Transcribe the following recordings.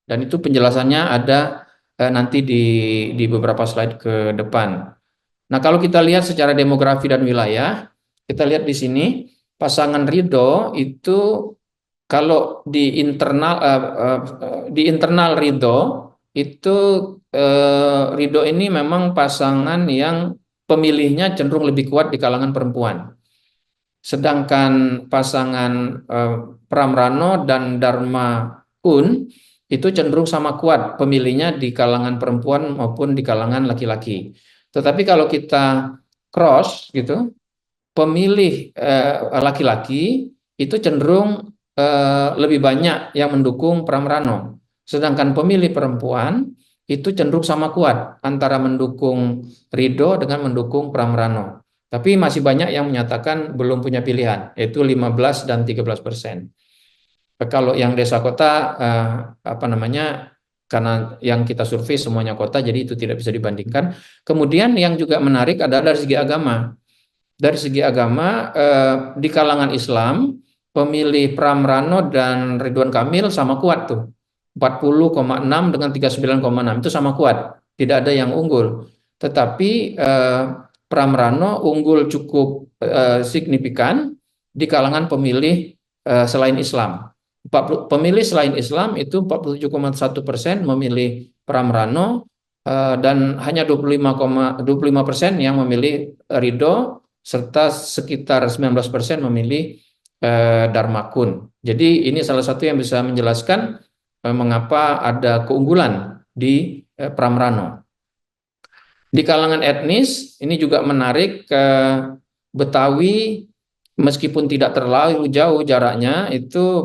Dan itu penjelasannya ada nanti di beberapa slide ke depan. Nah, kalau kita lihat secara demografi dan wilayah, kita lihat di sini pasangan Ridho itu kalau di internal Ridho itu Ridho ini memang pasangan yang pemilihnya cenderung lebih kuat di kalangan perempuan. Sedangkan pasangan Pram Rano dan Dharma Un itu cenderung sama kuat pemilihnya di kalangan perempuan maupun di kalangan laki-laki. Tetapi kalau kita cross gitu, pemilih laki-laki itu cenderung lebih banyak yang mendukung Pram Rano. Sedangkan pemilih perempuan itu cenderung sama kuat antara mendukung Ridho dengan mendukung Pram Rano. Tapi masih banyak yang menyatakan belum punya pilihan, yaitu 15 dan 13%. Kalau yang desa kota, apa namanya, karena yang kita survei semuanya kota, jadi itu tidak bisa dibandingkan. Kemudian yang juga menarik adalah dari segi agama. Dari segi agama, di kalangan Islam, pemilih Pram Rano dan Ridwan Kamil sama kuat tuh. 40,6 dengan 39,6 itu sama kuat. Tidak ada yang unggul. Tetapi Pram Rano unggul cukup signifikan di kalangan pemilih selain Islam. Pemilih selain Islam itu 47,1% memilih Pram Rano dan hanya 25,25% yang memilih Ridho serta sekitar 19% memilih Dharma Kun. Jadi ini salah satu yang bisa menjelaskan mengapa ada keunggulan di Pram Rano. Di kalangan etnis ini juga menarik, Betawi meskipun tidak terlalu jauh jaraknya itu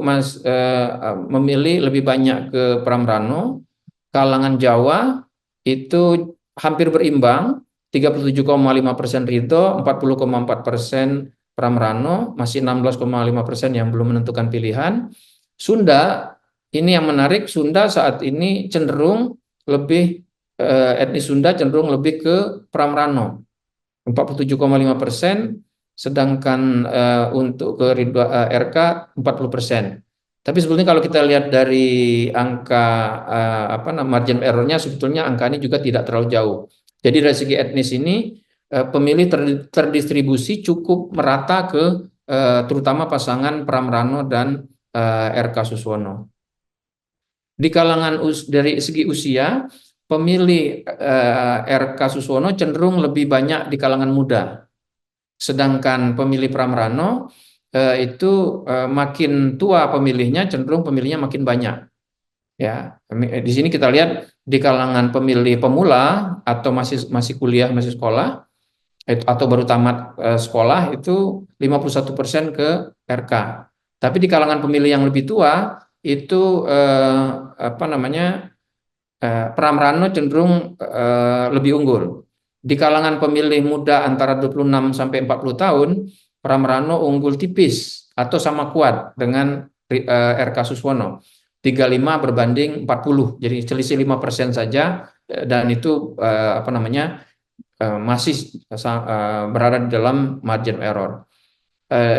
memilih lebih banyak ke Pram Rano. Kalangan Jawa itu hampir berimbang, 37,5% Ridho, 40,4% Pram Rano, masih 16,5% yang belum menentukan pilihan. Sunda, ini yang menarik, Sunda saat ini cenderung lebih, etnis Sunda cenderung lebih ke Pram Rano, 47,5%, sedangkan untuk ke RK 40%. Tapi sebetulnya kalau kita lihat dari angka margin errornya, sebetulnya angka ini juga tidak terlalu jauh. Jadi dari segi etnis ini pemilih terdistribusi cukup merata ke terutama pasangan Pram Rano dan RK Suswono. Di kalangan dari segi usia, pemilih RK Suswono cenderung lebih banyak di kalangan muda. Sedangkan pemilih Pram Rano itu makin tua pemilihnya, cenderung pemilihnya makin banyak. Ya, di sini kita lihat di kalangan pemilih pemula atau masih kuliah, masih sekolah atau baru tamat sekolah itu 51% ke RK. Tapi di kalangan pemilih yang lebih tua itu Pram Rano cenderung lebih unggul. Di kalangan pemilih muda antara 26 sampai 40 tahun, Pram Rano unggul tipis atau sama kuat dengan RK Suswono. 35 berbanding 40. Jadi selisih 5% saja, dan itu masih berada di dalam margin error.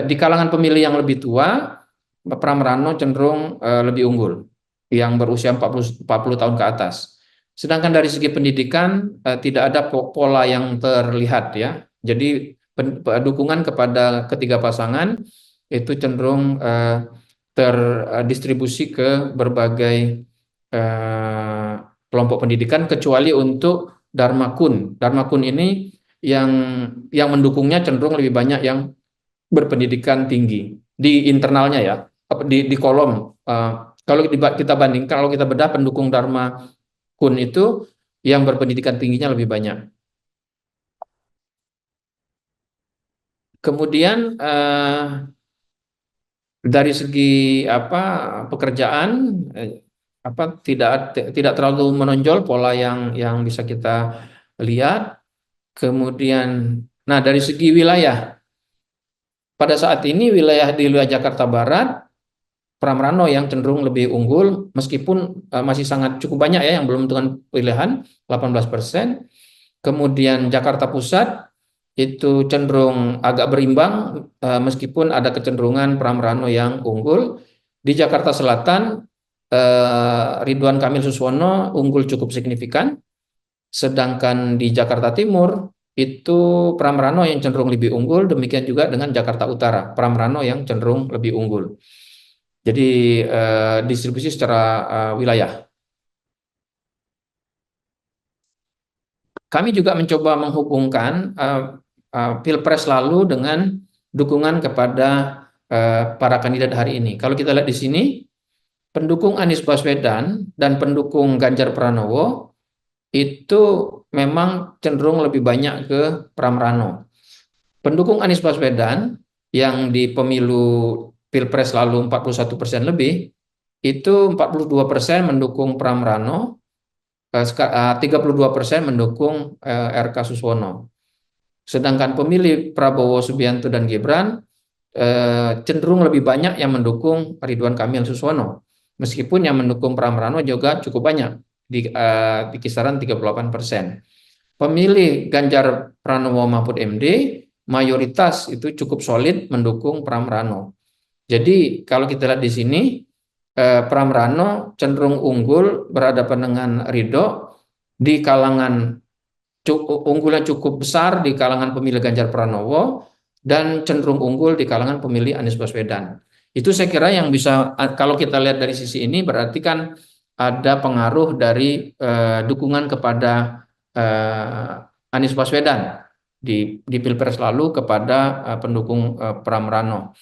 Di kalangan pemilih yang lebih tua, Pram Rano cenderung lebih unggul, yang berusia 40 tahun ke atas. Sedangkan dari segi pendidikan tidak ada pola yang terlihat ya. Jadi dukungan kepada ketiga pasangan itu cenderung terdistribusi ke berbagai kelompok pendidikan kecuali untuk Dharma Kun. Dharma Kun ini yang mendukungnya cenderung lebih banyak yang berpendidikan tinggi di internalnya ya, di kolom. Kalau kita bandingkan, kalau kita bedah pendukung Dharma Kun itu yang berpendidikan tingginya lebih banyak. Kemudian dari segi pekerjaan tidak terlalu menonjol pola yang bisa kita lihat. Kemudian, nah dari segi wilayah, pada saat ini di wilayah Jakarta Barat, Pram Rano yang cenderung lebih unggul, meskipun masih sangat cukup banyak ya yang belum menentukan pilihan, 18%. Kemudian Jakarta Pusat itu cenderung agak berimbang, meskipun ada kecenderungan Pram Rano yang unggul. Di Jakarta Selatan Ridwan Kamil Suswono unggul cukup signifikan, sedangkan di Jakarta Timur itu Pramrano yang cenderung lebih unggul, demikian juga dengan Jakarta Utara, Pramrano yang cenderung lebih unggul. Jadi distribusi secara wilayah. Kami juga mencoba menghubungkan Pilpres lalu dengan dukungan kepada para kandidat hari ini. Kalau kita lihat di sini, pendukung Anies Baswedan dan pendukung Ganjar Pranowo itu memang cenderung lebih banyak ke Pramrano. Pendukung Anies Baswedan yang di pemilu Pilpres lalu 41% lebih, itu 42% mendukung Pramrano, 32% mendukung RK Suswono. Sedangkan pemilih Prabowo Subianto dan Gibran cenderung lebih banyak yang mendukung Ridwan Kamil Suswono. Meskipun yang mendukung Pramrano juga cukup banyak, di kisaran 38%. Pemilih Ganjar Pranowo Mahfud MD mayoritas itu cukup solid mendukung Pramrano. Jadi kalau kita lihat di sini, Pramrano cenderung unggul berhadapan dengan Ridho di kalangan unggulnya cukup besar di kalangan pemilih Ganjar Pranowo dan cenderung unggul di kalangan pemilih Anies Baswedan. Itu saya kira yang bisa, kalau kita lihat dari sisi ini berarti kan ada pengaruh dari dukungan kepada Anies Baswedan di Pilpres lalu kepada pendukung Pramrano.